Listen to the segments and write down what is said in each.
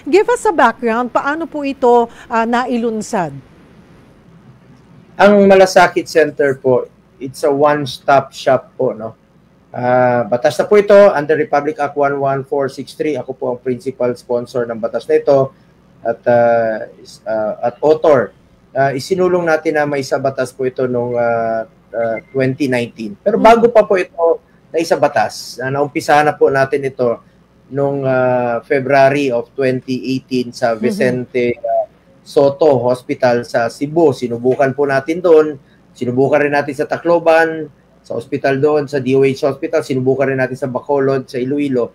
Give us a background, paano po ito nailunsad? Ang Malasakit Center po, it's a one-stop shop po, no? Batas na po ito under Republic Act 11463. Ako po ang principal sponsor ng batas na ito at author. Isinulong natin na may isa batas po ito noong 2019. Pero bago pa po ito na isa batas, naumpisahan na po natin ito noong February of 2018 sa Vicente Soto Hospital sa Cebu. Sinubukan po natin doon. Sinubukan rin natin sa Tacloban, sa hospital doon, sa DOH Hospital. Sinubukan rin natin sa Bacolod, sa Iloilo.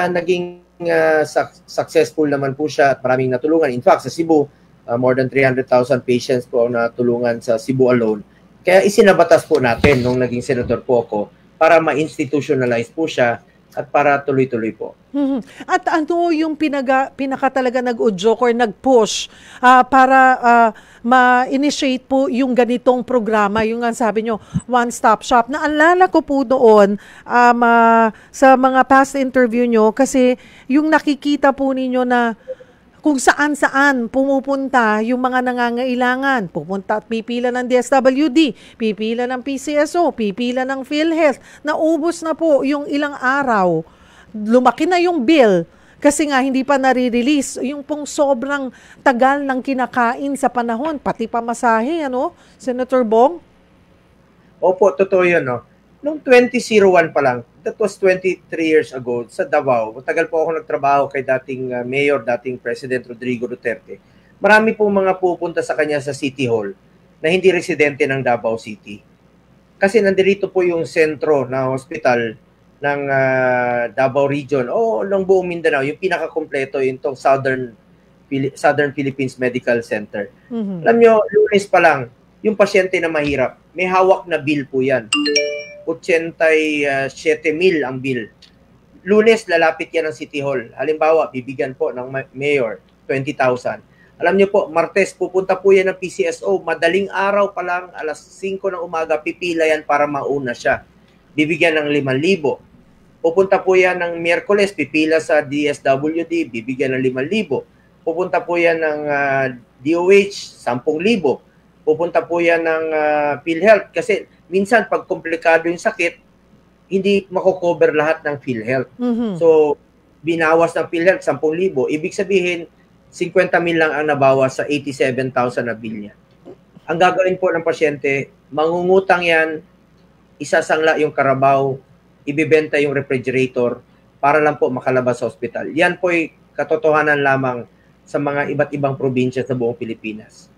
Naging successful naman po siya at maraming natulungan. In fact, sa Cebu, more than 300,000 patients po ang natulungan sa Cebu alone. Kaya isinabatas po natin nung naging senador po ako para ma-institutionalize po siya at para tuloy-tuloy po. At ano yung pinaka talaga nag-udyok or nag-push para ma-initiate po yung ganitong programa, yung nga sabi nyo, one-stop shop? Naalala ko po doon sa mga past interview nyo kasi yung nakikita po ninyo na kung saan-saan pumupunta yung mga nangangailangan. Pupunta at pipila ng DSWD, pipila ng PCSO, pipila ng PhilHealth. Naubos na po yung ilang araw. Lumaki na yung bill kasi nga hindi pa nare-release. Yung pong sobrang tagal ng kinakain sa panahon, pati pamasahe, ano, Senator Bong? Opo, totoo yun, no? Noong 2001 pa lang, that was 23 years ago, sa Davao, matagal po ako nagtrabaho kay dating Mayor, dating President Rodrigo Duterte. Marami po mga pupunta sa kanya sa City Hall na hindi residente ng Davao City. Kasi nandito po yung sentro na hospital ng Davao Region o ng buong Mindanao, yung pinakakompleto, yung tong Southern Philippines Medical Center. Alam nyo, Lunes pa lang, yung pasyente na mahirap, may hawak na bill po yan. 87,000 ang bill. Lunes, lalapit yan ng City Hall. Halimbawa, bibigyan po ng Mayor, 20,000. Alam niyo po, Martes, pupunta po yan ng PCSO. Madaling araw pa lang, alas 5 ng umaga, pipila yan para mauna siya. Bibigyan ng 5,000. Pupunta po yan ng Miyerkules, pipila sa DSWD, bibigyan ng 5,000. Pupunta po yan ng DOH, 10,000. Pupunta po yan ng PhilHealth kasi minsan pag komplikado yung sakit, hindi mako-cover lahat ng PhilHealth. So, binawas ng PhilHealth 10,000. Ibig sabihin, 50,000 lang ang nabawas sa 87,000 na bill niya. Ang gagawin po ng pasyente, mangungutang yan, isasangla yung karabaw, ibibenta yung refrigerator para lang po makalabas sa ospital. Yan po ay katotohanan lamang sa mga iba't ibang probinsya sa buong Pilipinas.